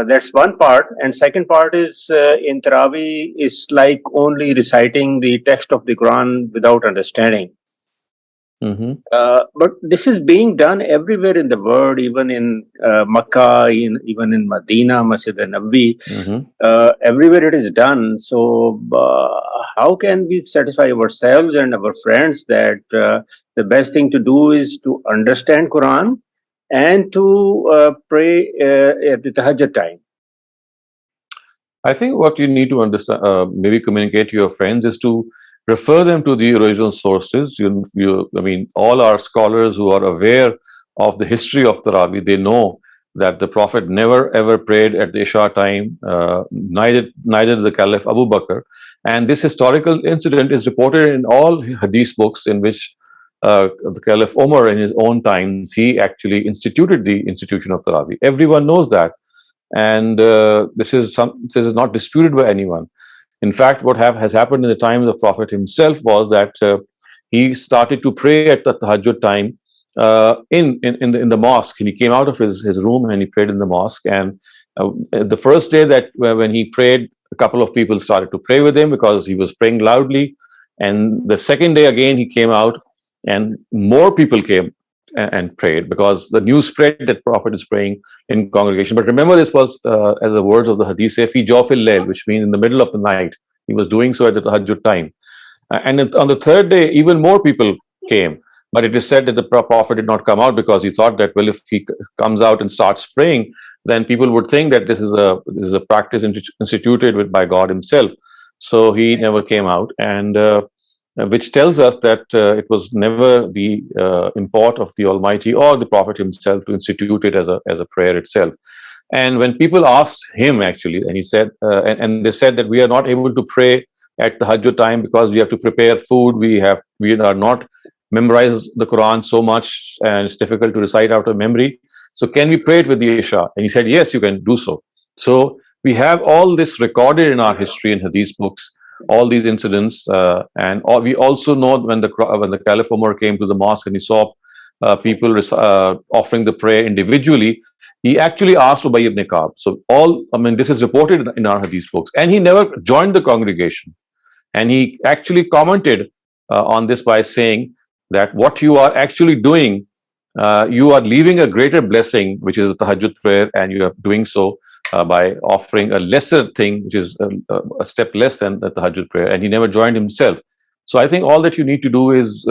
That's one part, and second part is in Tarawih is like only reciting the text of the Quran without understanding. But this is being done everywhere in the world, even in Makkah, even in Medina, Masjid al-Nabi, everywhere it is done. So how can we satisfy ourselves and our friends that the best thing to do is to understand Quran and to pray at the Tahajjud time? I think what you need to understand, maybe communicate to your friends, is to refer them to the original sources. I mean, all our scholars who are aware of the history of Tarawih, they know that the Prophet never ever prayed at the Isha time, neither the Caliph Abu Bakr. And this historical incident is reported in all hadith books in which the Caliph Umar in his own times, he actually instituted the institution of Tarawih. Everyone knows that. And this is not disputed by anyone. In fact, what has happened in the time of the Prophet himself was that he started to pray at the Tahajjud time in the mosque. And he came out of his room and he prayed in the mosque. And the first day that when he prayed, a couple of people started to pray with him because he was praying loudly. And the second day again, he came out and more people came and prayed because the news spread that Prophet is praying in congregation. But remember, this was, as the words of the hadith say, fi jawfil layl, which means in the middle of the night. He was doing so at the tahajjud time. And on the third day, even more people came. But it is said that the Prophet did not come out because he thought that, well, if he comes out and starts praying, then people would think that this is a practice instituted by God himself. So he never came out. And which tells us that it was never the import of the Almighty or the Prophet himself to institute it as a prayer itself. And when people asked him actually, and he said, and they said that we are not able to pray at the Tahajjud time because we have to prepare food, we are not memorize the Quran so much, and it's difficult to recite out of memory. So can we pray it with the Isha? And he said, yes, you can do so. So we have all this recorded in our history in Hadith books, all these incidents, and we also know when the Caliph Umar came to the mosque and he saw people offering the prayer individually, he actually asked Ubay ibn Ka'b. So this is reported in our Hadith books, and he never joined the congregation. And he actually commented on this by saying that what you are actually doing, you are leaving a greater blessing, which is the Tahajjud prayer, and you are doing so by offering a lesser thing, which is a step less than the Tahajjud prayer, and he never joined himself. So I think all that you need to do is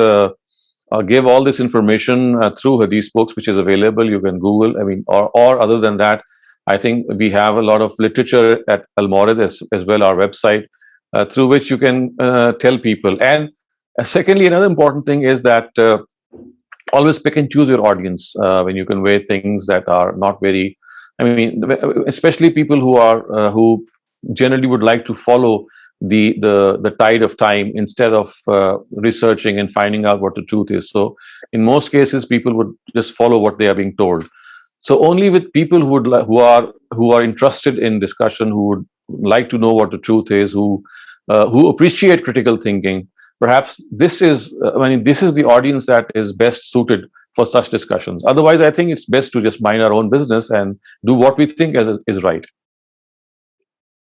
give all this information through Hadith books, which is available. You can Google, or other than that, I think we have a lot of literature at Al-Mawrid as well, our website, through which you can tell people. And secondly, another important thing is that always pick and choose your audience when you convey things that are not very, especially people who generally would like to follow the tide of time instead of researching and finding out what the truth is. So in most cases, people would just follow what they are being told. So only with people who are interested in discussion, who would like to know what the truth is, who appreciate critical thinking, perhaps this is the audience that is best suited for such discussions. Otherwise, I think it's best to just mind our own business and do what we think is right.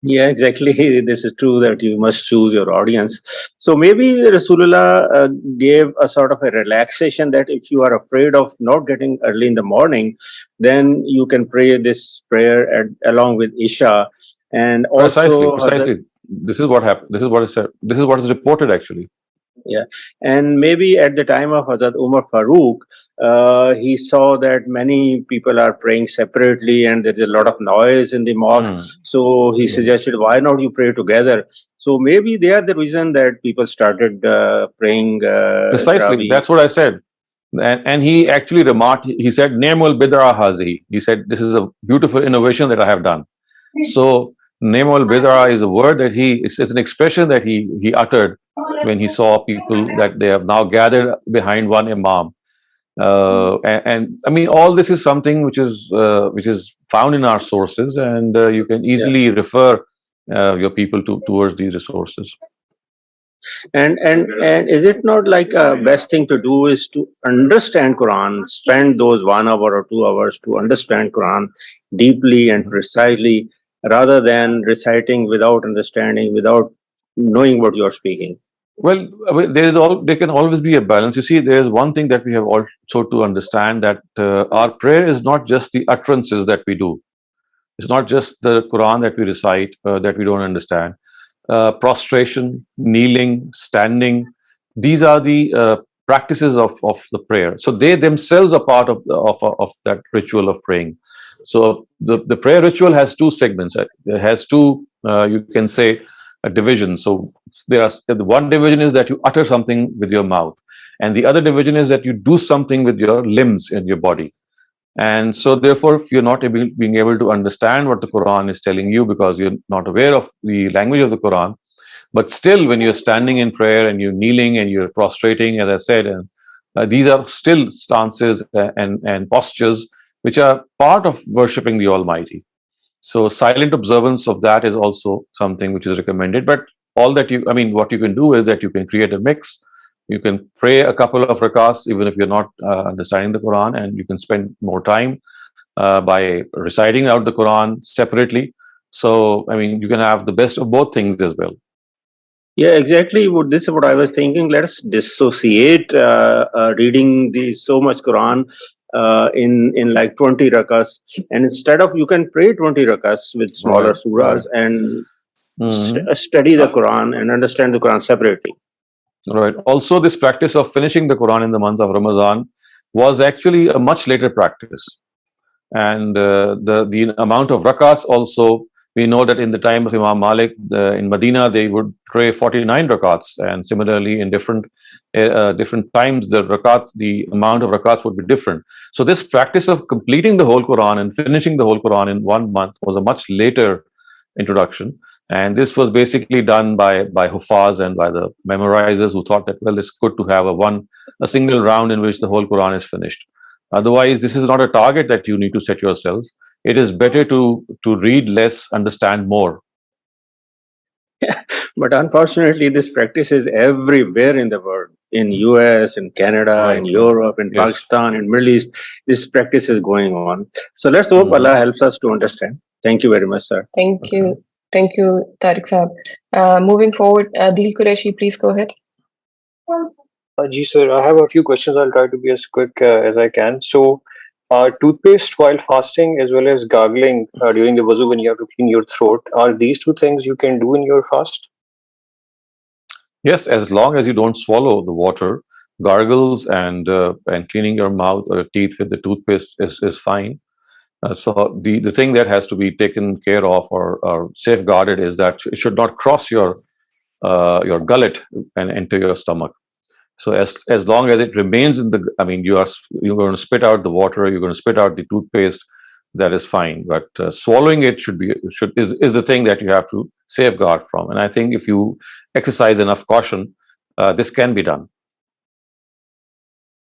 Yeah, exactly. This is true that you must choose your audience. So maybe Rasulullah gave a sort of a relaxation that if you are afraid of not getting early in the morning, then you can pray this prayer along with Isha. And also precisely. This is what happened. This is what is said. This is what is reported actually. Yeah, and maybe at the time of Hazrat Umar Farooq, he saw that many people are praying separately and there's a lot of noise in the mosque. So he suggested, why not you pray together? So maybe they are the reason that people started praying. Precisely, Tarawih. that's what I said. And he actually remarked, he said, Ni'mal bid'a hazihi. He said, this is a beautiful innovation that I have done. So Name al bid'ah is a word that it's an expression that he uttered when he saw people that they have now gathered behind one imam. And I mean, all this is something which is found in our sources, and you can Yeah. easily refer your people towards these resources. And is it not like best thing to do is to understand Quran, spend those 1 hour or 2 hours to understand Quran deeply and precisely, rather than reciting without understanding, without knowing what you're speaking? Well, I mean, there can always be a balance. You see, there is one thing that we have also to understand, that our prayer is not just the utterances that we do. It's not just the Quran that we recite that we don't understand. Prostration, kneeling, standing, these are the practices of the prayer. So they themselves are part of that ritual of praying. So the prayer ritual has two segments. It has two, you can say, a division. So the one division is that you utter something with your mouth, and the other division is that you do something with your limbs in your body. And so, therefore, if you're not being able to understand what the Quran is telling you because you're not aware of the language of the Quran, but still, when you're standing in prayer and you're kneeling and you're prostrating, as I said, and these are still stances and postures which are part of worshipping the Almighty. So, silent observance of that is also something which is recommended. But what you can do is that you can create a mix. You can pray a couple of rakats even if you're not understanding the Quran, and you can spend more time by reciting out the Quran separately. So, I mean, you can have the best of both things as well. Yeah, exactly. This is what I was thinking. Let's dissociate reading the so much Quran in like 20 rakas, and instead of, you can pray 20 rakas with smaller Right, surahs right. and Mhm. study the Quran and understand the Quran separately. Right. Also, this practice of finishing the Quran in the month of Ramadan was actually a much later practice. And the amount of rakats also, we know that in the time of Imam Malik in Medina, they would pray 49 rakats, and similarly in different times the amount of rakats would be different. So this practice of completing the whole Quran and finishing the whole Quran in 1 month was a much later introduction, and this was basically done by Hufaz and by the memorizers who thought that, well, it's good to have a single round in which the whole Quran is finished. Otherwise, this is not a target that you need to set yourselves. It is better to read less, understand more. But unfortunately, this practice is everywhere in the world, in US, in Canada, in Right. Europe, in Yes. Pakistan, in Middle East. This practice is going on. So let's hope Mhm. Allah helps us to understand. Thank you very much, sir. Thank Okay. you. Thank you, Tariq Saab. Moving forward, Dil Qureshi, please go ahead. Ji sir, I have a few questions. I'll try to be as quick as I can. So, toothpaste while fasting as well as gargling during the wuzu when you have to clean your throat, are these two things you can do in your fast? Yes, as long as you don't swallow the water, gargles and cleaning your mouth or teeth with the toothpaste is fine. So the thing that has to be taken care of or safeguarded is that it should not cross your gullet and enter your stomach. So as long as it remains in the, I mean, you're going to spit out the water, you're going to spit out the toothpaste, that is fine. But swallowing it is the thing that you have to safeguard from. And I think if you exercise enough caution, this can be done.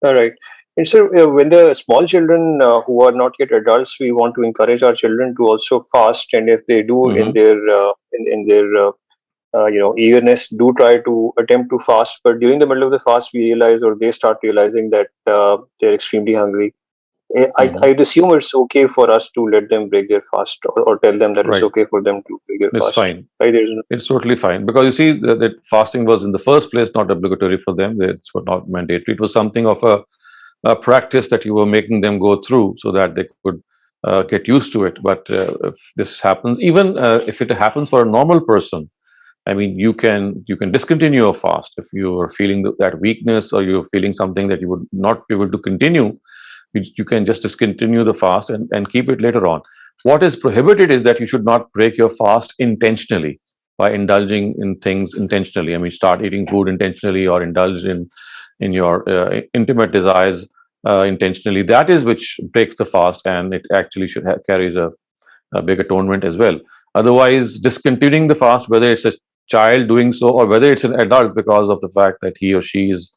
All right. And so, when the small children who are not yet adults, we want to encourage our children to also fast, and if they do in Mhm. their eagerness, do try to attempt to fast. But during the middle of the fast, we realize, or they start realizing that they're extremely hungry. Mhm. I'd assume it's okay for us to let them break their fast, or tell them that it's Right. okay for them to break their It's fast. fine. Right? There's no, It's totally fine, because you see that fasting was in the first place not obligatory for them. It's not mandatory. It was something of a practice that you were making them go through so that they could get used to it. But if this happens, even if it happens for a normal person, I mean, you can discontinue a fast if you are feeling that weakness, or you're feeling something that you would not be able to continue. You can just discontinue the fast and keep it later on. What is prohibited is that you should not break your fast intentionally by indulging in things intentionally. I mean, start eating food intentionally or indulge in your intimate desires intentionally. That is which breaks the fast, and it actually carries a big atonement as well. Otherwise, discontinuing the fast, whether it's a child doing so or whether it's an adult because of the fact that he or she is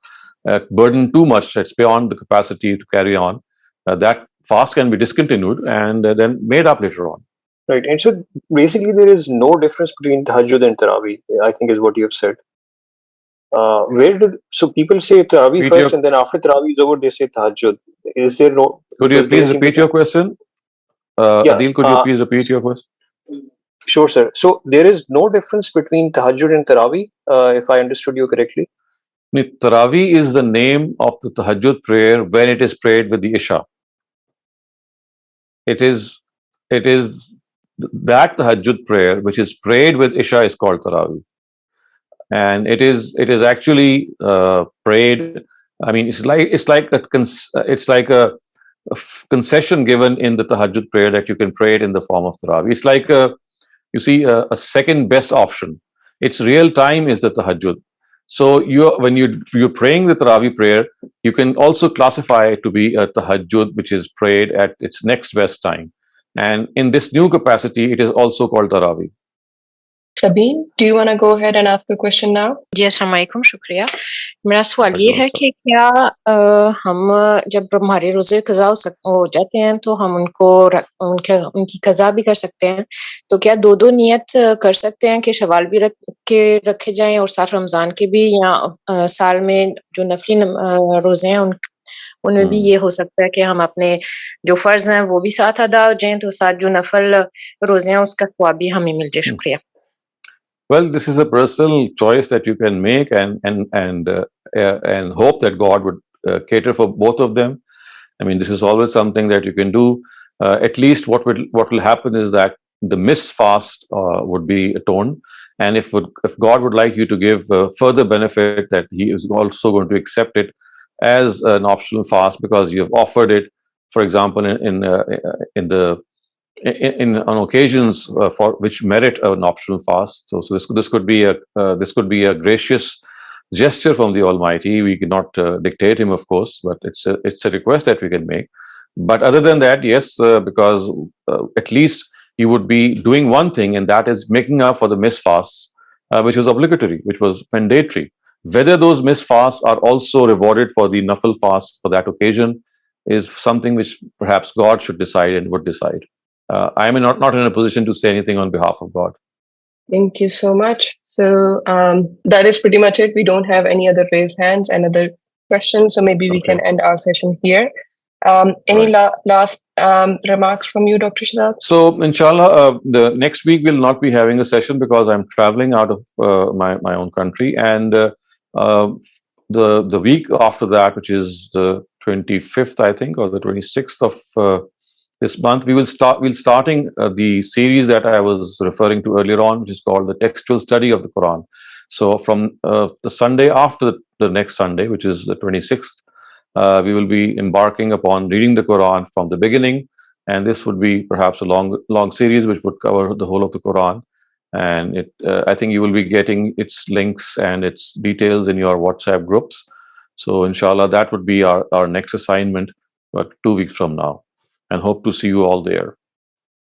burdened too much, it's beyond the capacity to carry on, that fast can be discontinued and then made up later on. Right. And so basically, there is no difference between Tahajjud and Taraweeh, I think is what you have said. So people say Taraweeh Repeat first, your- and then after Taraweeh is over, they say Tahajjud. Is there no? Could you because there please seem to repeat be- your question? Yeah, Adil, could you please repeat your question? Sure, sir. So there is no difference between Tahajjud and Taraweeh, if I understood you correctly. Taraweeh is the name of the Tahajjud prayer when it is prayed with the Isha. It is that Tahajjud prayer which is prayed with Isha is called Taraweeh, and it is actually prayed. I mean, it's like a concession given in the Tahajjud prayer that you can pray it in the form of Taraweeh. It's like a second best option. Its real time is the Tahajjud. So when you're praying the Taraweeh prayer, you can also classify it to be a Tahajjud which is prayed at its next best time. And in this new capacity, it is also called Taraweeh. Sabine, do you want to go ahead and ask a question now? जी अस्सलाम वालेकुम, शुक्रिया। मेरा सवाल ये है कि क्या हम जब हमारे रोज़े कज़ा हो जाते हैं तो हम उनकी कज़ा भी कर सकते हैं, तो क्या दो दो नियत कर सकते हैं कि शवाल भी रखे जाएं और साथ रमज़ान के भी, या साल में जो नफली रोज़े हैं उनमें भी ये हो सकता है कि हम अपने जो फ़र्ज़ हैं वो भी साथ अदा हो जाएं, तो साथ जो नफल रोज़े हैं उसका सवाब भी हमें मिल जाए? शुक्रिया। Well, this is a personal choice that you can make, and hope that God would cater for both of them. I mean, this is always something that you can do. At least what will happen is that the missed fast would be atoned, and if God would like you to give further benefit, that He is also going to accept it as an optional fast because you have offered it. For example, on occasions for which merit an optional fast. So this could be a gracious gesture from the Almighty. We cannot dictate Him, of course, but it's a request that we can make. But other than that, yes, because at least you would be doing one thing, and that is making up for the missed fasts, which was obligatory, which was mandatory. Whether those missed fasts are also rewarded for the nafil fast for that occasion is something which perhaps God should decide and would decide. I am not in a position to say anything on behalf of God. Thank you so much. So that is pretty much it. We don't have any other raised hands and other questions, so maybe we can end our session here. Any last remarks from you, Dr. Shehzad? So, inshallah, the next week we'll not be having a session because I'm traveling out of my own country, and the week after that, which is the 25th, I think, or the 26th of this month, we'll starting the series that I was referring to earlier on, which is called the textual study of the Quran. So from the Sunday after the next Sunday, which is the 26th, we will be embarking upon reading the Quran from the beginning, and this would be perhaps a long series which would cover the whole of the Quran. And I think you will be getting its links and its details in your WhatsApp groups. So inshallah, that would be our next assignment, 2 weeks from now, and hope to see you all there.